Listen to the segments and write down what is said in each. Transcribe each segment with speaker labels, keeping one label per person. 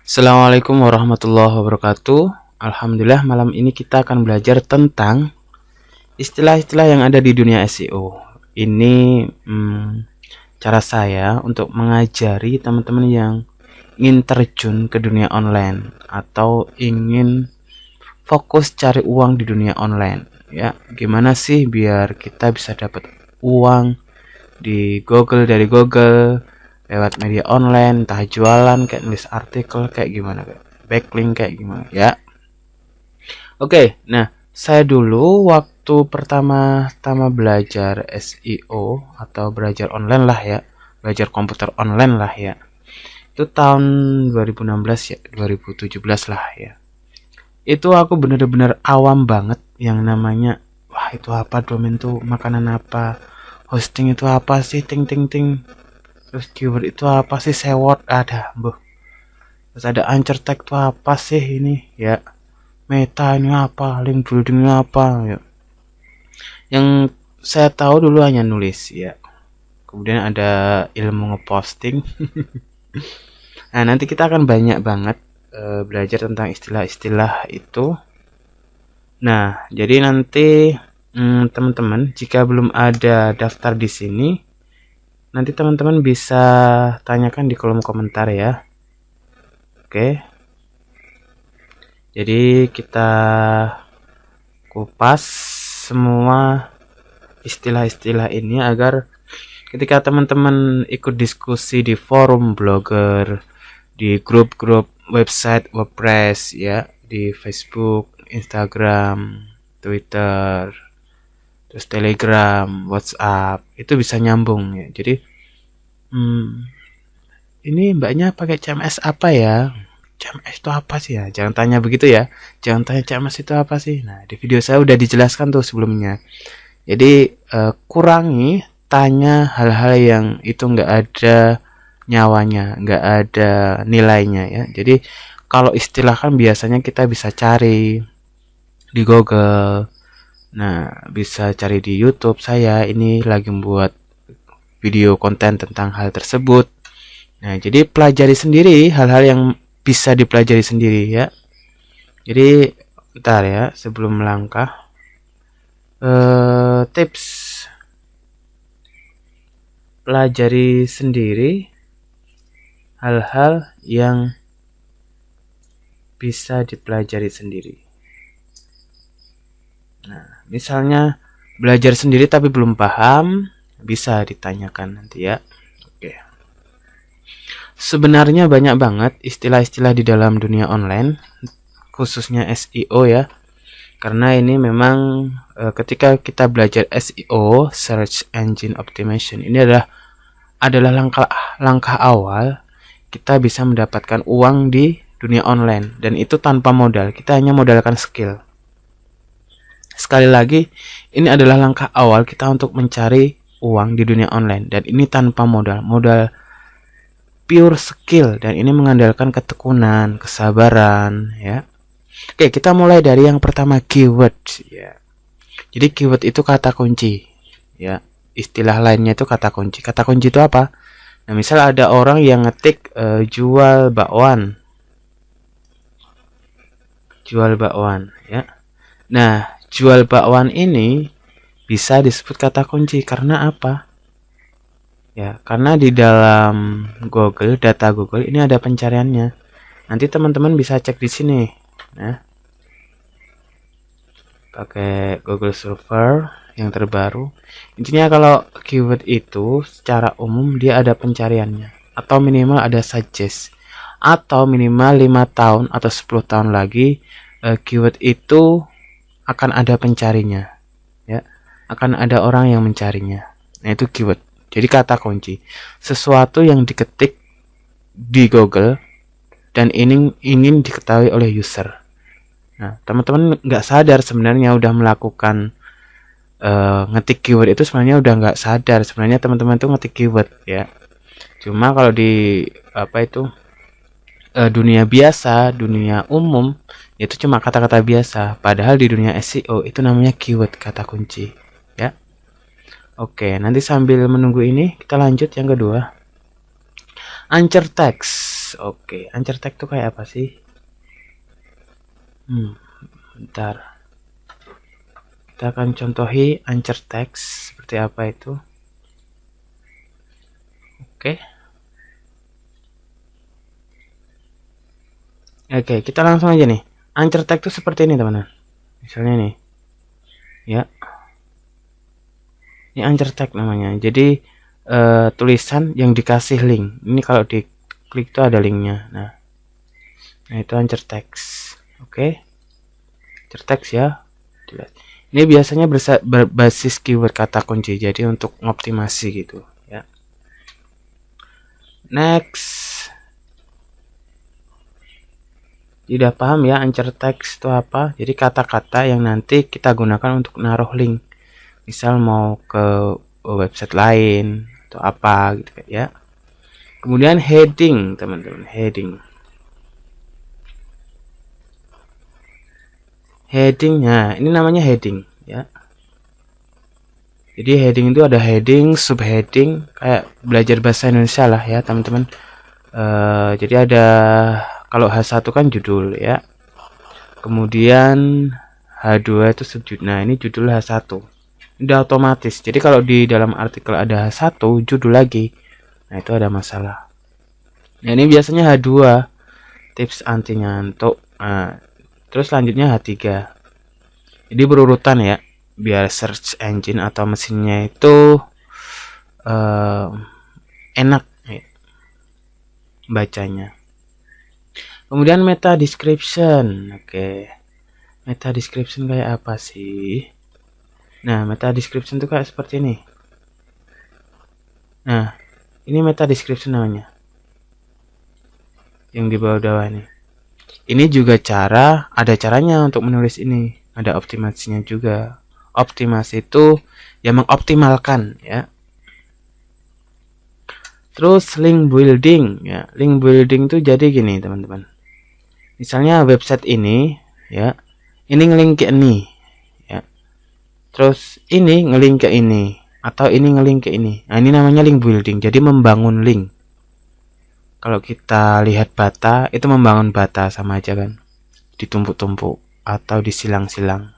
Speaker 1: Assalamualaikum warahmatullahi wabarakatuh. Alhamdulillah, malam ini kita akan belajar tentang istilah-istilah yang ada di dunia SEO. Ini cara saya untuk mengajari teman-teman yang ingin terjun ke dunia online atau ingin fokus cari uang di dunia online. Ya, gimana sih biar kita bisa dapat uang di Google, dari Google, lewat media online, entah jualan kayak nulis artikel kayak gimana, kayak backlink kayak gimana ya. Oke, nah saya dulu waktu pertama-tama belajar SEO atau belajar online lah ya, belajar komputer online lah ya, itu tahun 2016 ya, 2017 lah ya. Itu aku bener-bener awam banget yang namanya, wah itu apa, domain tuh makanan apa, hosting itu apa sih, ting ting ting, terus keyword itu apa sih, sewot ada, terus ada anchor tag itu apa sih ini ya, meta ini apa, link building ini apa ya. Yang saya tahu dulu hanya nulis ya, kemudian ada ilmu ngeposting. Nah nanti kita akan banyak banget belajar tentang istilah-istilah itu. Nah jadi nanti teman-teman jika belum ada daftar di sini, nanti teman-teman bisa tanyakan di kolom komentar ya. Oke. Jadi kita kupas semua istilah-istilah ini agar ketika teman-teman ikut diskusi di forum blogger, di grup-grup website WordPress ya, di Facebook, Instagram, Twitter, terus Telegram, WhatsApp, itu bisa nyambung ya. Jadi ini mbaknya pakai CMS apa ya? CMS itu apa sih ya? Jangan tanya begitu ya. Jangan tanya CMS itu apa sih. Nah, di video saya udah dijelaskan tuh sebelumnya. Jadi kurangi tanya hal-hal yang itu nggak ada nyawanya, nggak ada nilainya ya. Jadi kalau istilah kan biasanya kita bisa cari di Google. Nah, bisa cari di YouTube. Saya ini lagi membuat video konten tentang hal tersebut. Nah, jadi pelajari sendiri hal-hal yang bisa dipelajari sendiri ya. Jadi bentar ya, sebelum melangkah, tips pelajari sendiri hal-hal yang bisa dipelajari sendiri. Nah, misalnya belajar sendiri tapi belum paham, bisa ditanyakan nanti ya. Oke. Sebenarnya banyak banget istilah-istilah di dalam dunia online, khususnya SEO ya. Karena ini memang ketika kita belajar SEO, Search Engine Optimization, ini adalah langkah awal kita bisa mendapatkan uang di dunia online, dan itu tanpa modal. Kita hanya modalkan skill. Sekali lagi, ini adalah langkah awal kita untuk mencari uang di dunia online, dan ini tanpa modal pure skill, dan ini mengandalkan ketekunan, kesabaran ya. Oke, kita mulai dari yang pertama, keyword ya. Jadi keyword itu kata kunci ya. Istilah lainnya itu kata kunci. Kata kunci itu apa? Nah, misal ada orang yang ngetik jual bakwan. Jual bakwan ya. Nah, jual bakwan ini bisa disebut kata kunci karena apa? Ya, karena di dalam Google, data Google ini ada pencariannya. Nanti teman-teman bisa cek di sini. Nah, pakai Google Server yang terbaru. Intinya kalau keyword itu secara umum dia ada pencariannya, atau minimal ada suggest, atau minimal 5 tahun atau 10 tahun lagi keyword itu akan ada pencarinya. Ya, akan ada orang yang mencarinya. Nah, itu keyword. Jadi kata kunci, sesuatu yang diketik di Google dan ingin diketahui oleh user. Nah, teman-teman nggak sadar sebenarnya udah melakukan ngetik keyword itu, sebenarnya udah nggak sadar sebenarnya teman-teman tuh ngetik keyword ya. Cuma kalau di dunia biasa, dunia umum, itu cuma kata-kata biasa. Padahal di dunia SEO itu namanya keyword, kata kunci ya. Oke, nanti sambil menunggu ini kita lanjut yang kedua. Anchor text. Oke, anchor text itu kayak apa sih? Bentar. Kita akan contohi anchor text seperti apa itu. Oke. Oke, kita langsung aja nih. Anchor text itu seperti ini, teman-teman. Misalnya nih. Ya. Ini anchor text namanya. Jadi tulisan yang dikasih link. Ini kalau diklik itu ada linknya. Nah itu anchor text. Oke. Anchor text ya. Ini biasanya berbasis keyword kata kunci. Jadi untuk ngoptimasi gitu ya. Next. Tidak paham ya anchor text itu apa? Jadi kata-kata yang nanti kita gunakan untuk naruh link. Misal mau ke website lain atau apa gitu ya. Kemudian heading, teman-teman, heading. Headingnya ini namanya heading ya. Jadi heading itu ada heading, subheading, kayak belajar bahasa Indonesia lah ya teman-teman. Jadi ada kalau H1 kan judul ya. Kemudian H2 itu subjudul. Nah ini judul H1. Udah otomatis. Jadi kalau di dalam artikel ada H1 judul lagi, nah itu ada masalah. Nah ini biasanya H2, tips anti ngantuk. Nah, terus selanjutnya H3. Jadi berurutan ya, biar search engine atau mesinnya itu enak ya, bacanya. Kemudian meta description. Oke. Meta description kayak apa sih? Nah, meta description itu kayak seperti ini. Nah, ini meta description namanya. Yang di bawah-bawah ini. Ini juga ada caranya untuk menulis ini. Ada optimasinya juga. Optimasi itu yang mengoptimalkan ya. Terus link building ya. Link building itu jadi gini, teman-teman. Misalnya website ini ya. Ini ngelink ke ini ya. Terus ini ngelink ke ini atau ini ngelink ke ini. Nah, ini namanya link building. Jadi membangun link. Kalau kita lihat bata, itu membangun bata sama aja kan. Ditumpuk-tumpuk atau disilang-silang.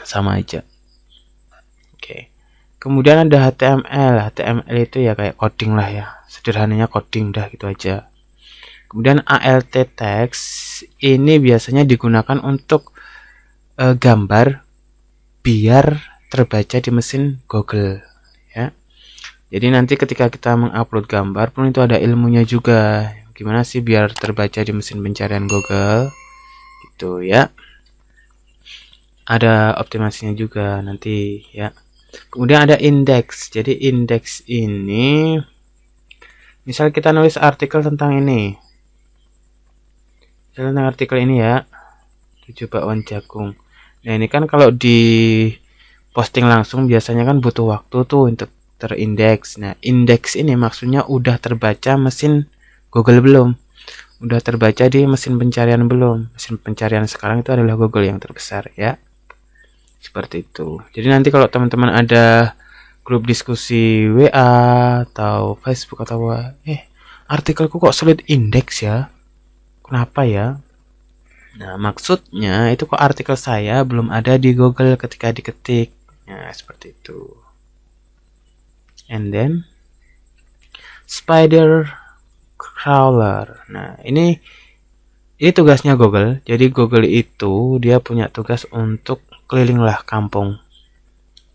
Speaker 1: Sama aja. Oke. Kemudian ada HTML. HTML itu ya kayak coding lah ya. Sederhananya coding dah gitu aja. Kemudian alt text ini biasanya digunakan untuk gambar biar terbaca di mesin Google ya. Jadi nanti ketika kita mengupload gambar pun itu ada ilmunya juga. Gimana sih biar terbaca di mesin pencarian Google gitu ya. Ada optimasinya juga nanti ya. Kemudian ada indeks. Jadi indeks ini misal kita nulis artikel tentang ini. Misalnya tentang artikel ini ya. 7 bakwan jagung. Nah, ini kan kalau di posting langsung biasanya kan butuh waktu tuh untuk terindeks. Nah, indeks ini maksudnya udah terbaca mesin Google belum? Udah terbaca di mesin pencarian belum? Mesin pencarian sekarang itu adalah Google yang terbesar ya. Seperti itu. Jadi nanti kalau teman-teman ada grup diskusi WA atau Facebook atau artikelku kok sulit indeks ya? Kenapa ya? Nah, maksudnya itu kok artikel saya belum ada di Google ketika diketik. Nah, seperti itu. And then spider crawler. Nah, ini tugasnya Google. Jadi Google itu dia punya tugas untuk keliling lah kampung,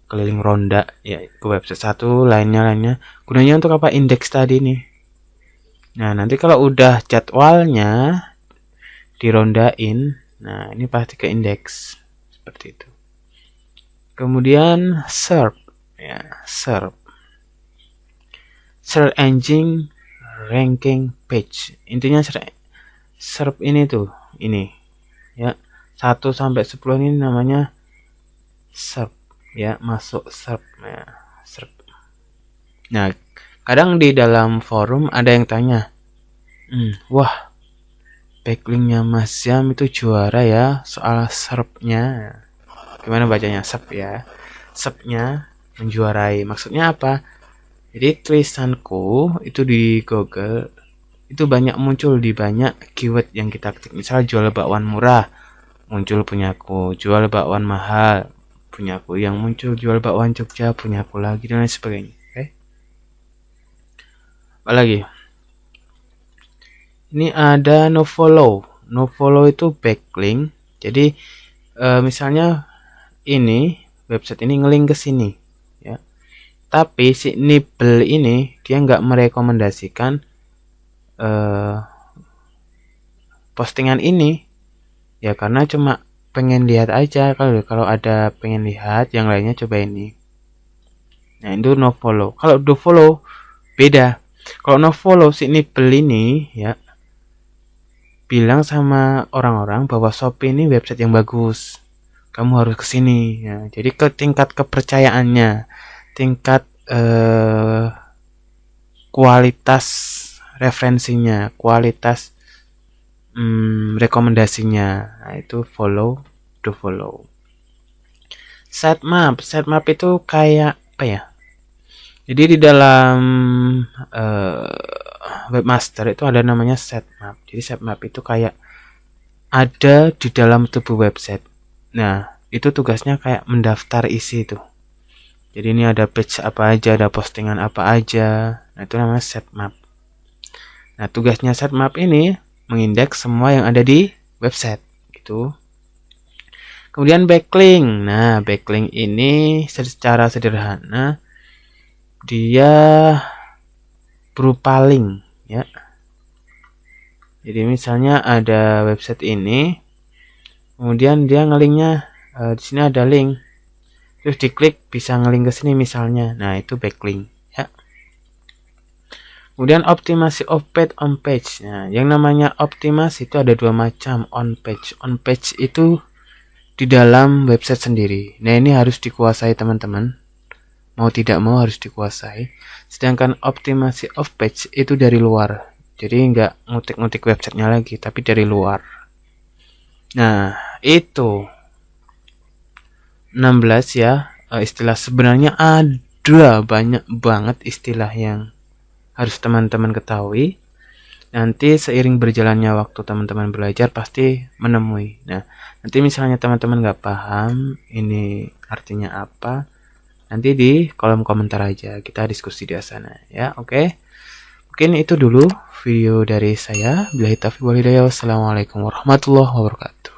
Speaker 1: keliling ronda ya ke website satu, lainnya. Gunanya untuk apa? Indeks tadi nih. Nah, nanti kalau udah jadwalnya dirondain, nah ini pasti ke indeks seperti itu. Kemudian SERP ya, SERP. Search Engine Ranking Page. Intinya SERP ini tuh, ini ya. 1 sampai 10 ini namanya SERP ya, masuk SERP ya, SERP. Nah, kadang di dalam forum ada yang tanya, wah, backlinknya Mas Jam itu juara ya soal SERP-nya. Gimana bacanya? SERP ya. SERP-nya menjuarai. Maksudnya apa? Jadi tulisanku itu di Google itu banyak muncul di banyak keyword yang kita ketik. Misal jual bakwan murah, muncul punyaku. Jual bakwan mahal, punyaku. Yang muncul jual bakwan Jogja, punyaku lagi, dan lain sebagainya. Oke. Apalagi? Ini ada nofollow. Nofollow itu backlink. Jadi misalnya ini website ini ngelink ke sini, ya. Tapi si Nibble ini dia nggak merekomendasikan postingan ini, ya karena cuma pengen lihat aja. Kalau ada pengen lihat yang lainnya, coba ini. Nah, itu no follow. Kalau do follow beda. Kalau no follow si Nibble ini, ya, bilang sama orang-orang bahwa Shopee ini website yang bagus, kamu harus kesini, ya. Jadi ke tingkat kepercayaannya, tingkat kualitas referensinya, kualitas rekomendasinya, nah itu follow, do follow. Sitemap itu kayak apa ya? Jadi di dalam webmaster itu ada namanya sitemap. Jadi sitemap itu kayak ada di dalam tubuh website. Nah, itu tugasnya kayak mendaftar isi itu. Jadi ini ada page apa aja, ada postingan apa aja. Nah, itu namanya sitemap. Nah, tugasnya sitemap ini mengindeks semua yang ada di website gitu. Kemudian backlink. Nah, backlink ini secara sederhana dia berupa link, ya. Jadi misalnya ada website ini, kemudian dia ngelinknya di sini ada link, terus diklik bisa ngelink ke sini misalnya. Nah, itu backlink, ya. Kemudian optimasi off page, on page. Nah, yang namanya optimasi itu ada dua macam, on page. On page itu di dalam website sendiri. Nah, ini harus dikuasai teman-teman. Mau tidak mau harus dikuasai. Sedangkan optimasi off page itu dari luar. Jadi nggak ngutik-ngutik websitenya lagi, tapi dari luar. Nah, itu 16 ya istilah. Sebenarnya ada banyak banget istilah yang harus teman-teman ketahui. Nanti seiring berjalannya waktu teman-teman belajar pasti menemui. Nah, nanti misalnya teman-teman nggak paham ini artinya apa, nanti di kolom komentar aja, kita diskusi di sana ya. Oke. Mungkin itu dulu video dari saya. Billahi taufiq wal hidayah. Wassalamualaikum warahmatullahi wabarakatuh.